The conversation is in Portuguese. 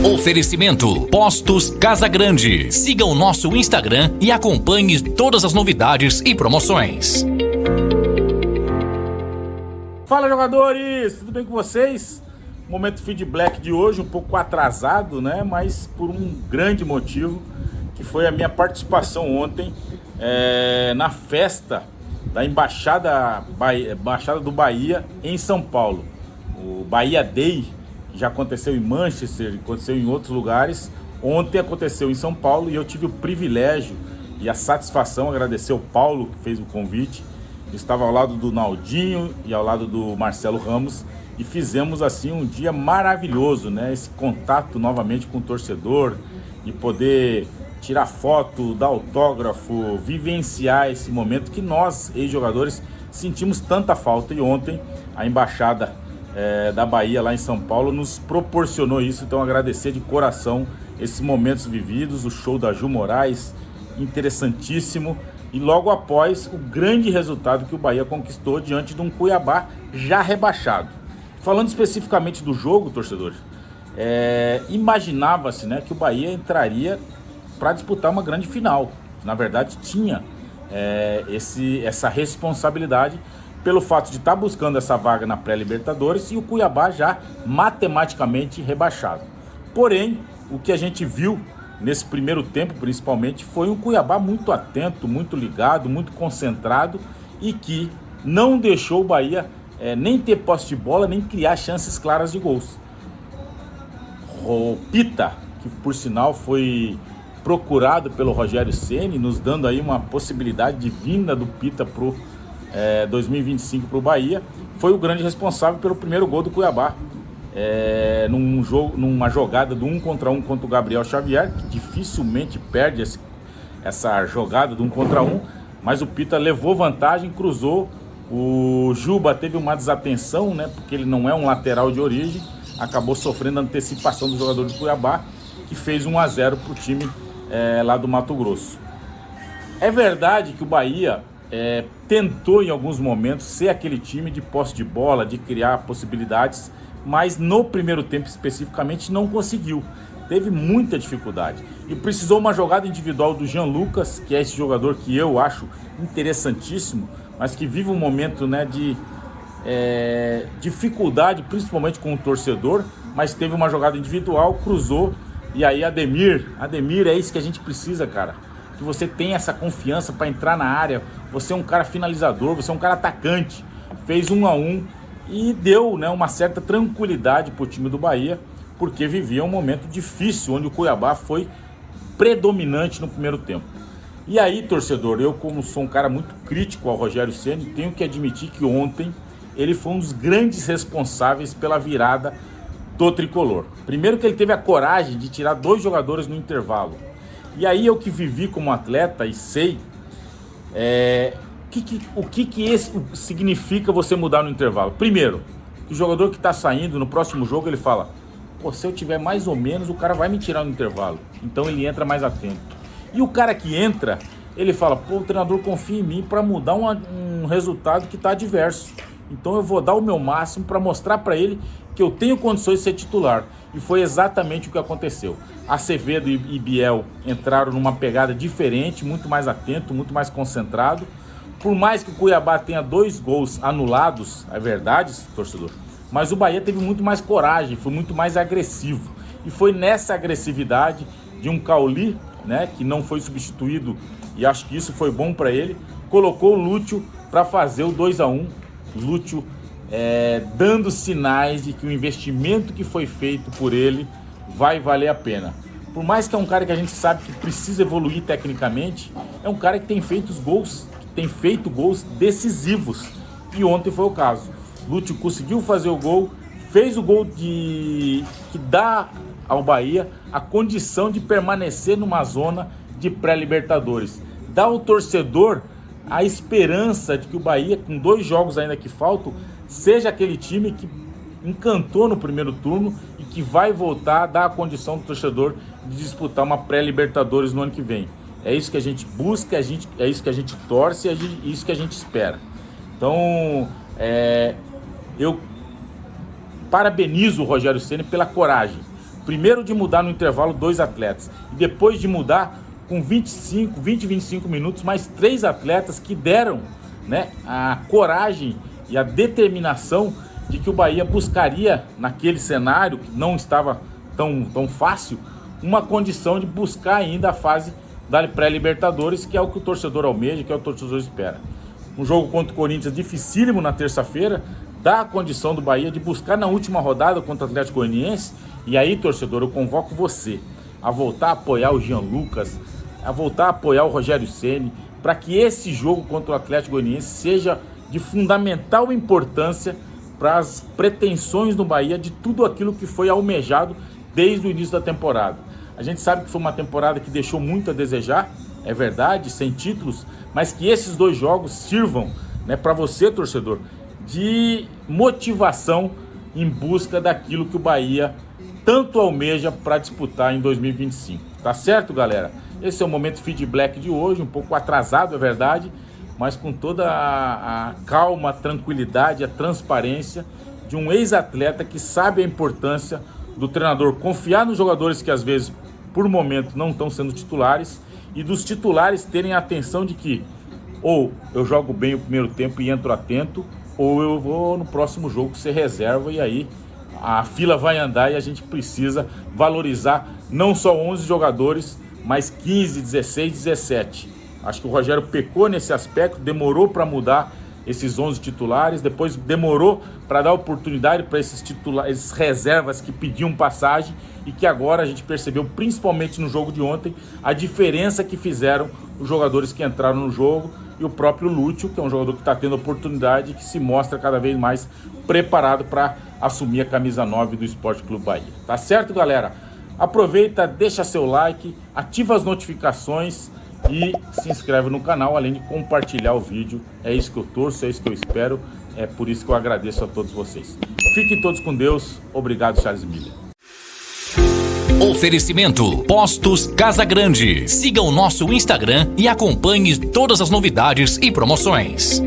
Oferecimento Postos Casa Grande. Siga o nosso Instagram e acompanhe todas as novidades e promoções. Fala, jogadores, tudo bem com vocês? Momento feedback de hoje um pouco atrasado, né? Mas por um grande motivo, que foi a minha participação ontem na festa da Embaixada do Bahia em São Paulo. O Bahia Day, que já aconteceu em Manchester, aconteceu em outros lugares. Ontem aconteceu em São Paulo e eu tive o privilégio e a satisfação, agradecer ao Paulo que fez o convite. Eu estava ao lado do Naldinho e ao lado do Marcelo Ramos e fizemos assim um dia maravilhoso, né? Esse contato novamente com o torcedor e poder tirar foto, dar autógrafo, vivenciar esse momento que nós, ex-jogadores, sentimos tanta falta. E ontem a Embaixada da Bahia lá em São Paulo nos proporcionou isso, então agradecer de coração esses momentos vividos, o show da Ju Moraes, interessantíssimo, e logo após o grande resultado que o Bahia conquistou diante de um Cuiabá já rebaixado. Falando especificamente do jogo, torcedores, imaginava-se, né, que o Bahia entraria para disputar uma grande final. Na verdade tinha essa responsabilidade pelo fato de estar buscando essa vaga na pré-Libertadores e o Cuiabá já matematicamente rebaixado. Porém, o que a gente viu nesse primeiro tempo, principalmente, foi um Cuiabá muito atento, muito ligado, muito concentrado e que não deixou o Bahia nem ter posse de bola, nem criar chances claras de gols. O Pita, que por sinal foi procurado pelo Rogério Ceni, nos dando aí uma possibilidade de vinda do Pita pro 2025 para o Bahia, foi o grande responsável pelo primeiro gol do Cuiabá, numa jogada do 1 contra 1 contra o Gabriel Xavier, que dificilmente perde essa jogada do 1 contra 1, mas o Pita levou vantagem, cruzou, o Juba teve uma desatenção, né, porque ele não é um lateral de origem, acabou sofrendo a antecipação do jogador de Cuiabá, que fez 1-0 para o time lá do Mato Grosso. É verdade que o Bahia tentou em alguns momentos ser aquele time de posse de bola, de criar possibilidades, mas no primeiro tempo especificamente não conseguiu, teve muita dificuldade e precisou uma jogada individual do Jean Lucas, que é esse jogador que eu acho interessantíssimo, mas que vive um momento, né, de dificuldade, principalmente com o torcedor, mas teve uma jogada individual, cruzou, e aí Ademir, é isso que a gente precisa, cara. Que você tenha essa confiança para entrar na área, você é um cara finalizador, você é um cara atacante, fez 1-1 e deu, né, uma certa tranquilidade para o time do Bahia, porque vivia um momento difícil, onde o Cuiabá foi predominante no primeiro tempo. E aí, torcedor, eu como sou um cara muito crítico ao Rogério Ceni, tenho que admitir que ontem ele foi um dos grandes responsáveis pela virada do tricolor. Primeiro que ele teve a coragem de tirar 2 jogadores no intervalo. E aí eu que vivi como atleta e sei o que significa você mudar no intervalo. Primeiro, que o jogador que está saindo no próximo jogo, ele fala: pô, se eu tiver mais ou menos, o cara vai me tirar no intervalo. Então ele entra mais atento. E o cara que entra, ele fala: pô, o treinador confia em mim para mudar um resultado que está adverso. Então eu vou dar o meu máximo para mostrar para ele que eu tenho condições de ser titular. E foi exatamente o que aconteceu. Acevedo e Biel entraram numa pegada diferente, muito mais atento, muito mais concentrado. Por mais que o Cuiabá tenha 2 gols anulados, é verdade, torcedor, mas o Bahia teve muito mais coragem, foi muito mais agressivo. E foi nessa agressividade de um Cauli, né, que não foi substituído, e acho que isso foi bom para ele, colocou o Lúcio para fazer o 2-1. Lúcio dando sinais de que o investimento que foi feito por ele vai valer a pena. Por mais que é um cara que a gente sabe que precisa evoluir tecnicamente, é um cara que tem feito gols decisivos. E ontem foi o caso. Lúcio conseguiu fazer o gol, fez o gol que dá ao Bahia a condição de permanecer numa zona de pré-Libertadores. Dá ao torcedor a esperança de que o Bahia, com 2 jogos ainda que faltam, seja aquele time que encantou no primeiro turno e que vai voltar a dar a condição do torcedor de disputar uma pré-Libertadores no ano que vem. É isso que a gente busca, é isso que a gente torce, é isso que a gente espera. Então, eu parabenizo o Rogério Ceni pela coragem, Primeiro de mudar no intervalo 2 atletas. E depois de mudar com 20, 25 minutos, mais 3 atletas que deram, né, a coragem e a determinação de que o Bahia buscaria, naquele cenário que não estava tão fácil, uma condição de buscar ainda a fase da pré-Libertadores, que é o que o torcedor almeja, que é o que o torcedor espera. Um jogo contra o Corinthians dificílimo na terça-feira, dá a condição do Bahia de buscar na última rodada contra o Atlético Goianiense. E aí, torcedor, eu convoco você a voltar a apoiar o Jean Lucas, a voltar a apoiar o Rogério Ceni, para que esse jogo contra o Atlético Goianiense seja de fundamental importância para as pretensões do Bahia de tudo aquilo que foi almejado desde o início da temporada. A gente sabe que foi uma temporada que deixou muito a desejar, é verdade, sem títulos, mas que esses 2 jogos sirvam, né, para você, torcedor, de motivação em busca daquilo que o Bahia tanto almeja para disputar em 2025. Tá certo, galera? Esse é o Momento Feed Black de hoje, um pouco atrasado, é verdade, mas com toda a calma, a tranquilidade, a transparência de um ex-atleta que sabe a importância do treinador confiar nos jogadores que às vezes, por momento, não estão sendo titulares, e dos titulares terem a atenção de que ou eu jogo bem o primeiro tempo e entro atento, ou eu vou no próximo jogo ser reserva, e aí a fila vai andar e a gente precisa valorizar não só 11 jogadores, mas 15, 16, 17. Acho que o Rogério pecou nesse aspecto, demorou para mudar esses 11 titulares, depois demorou para dar oportunidade para esses titulares, esses reservas que pediam passagem, e que agora a gente percebeu, principalmente no jogo de ontem, a diferença que fizeram os jogadores que entraram no jogo, e o próprio Lúcio, que é um jogador que está tendo oportunidade e que se mostra cada vez mais preparado para assumir a camisa 9 do Sport Clube Bahia. Tá certo, galera? Aproveita, deixa seu like, ativa as notificações e se inscreve no canal, além de compartilhar o vídeo. É isso que eu torço, é isso que eu espero, é por isso que eu agradeço a todos vocês. Fiquem todos com Deus. Obrigado, Charles Miller. Oferecimento Postos Casa Grande. Siga o nosso Instagram e acompanhe todas as novidades e promoções.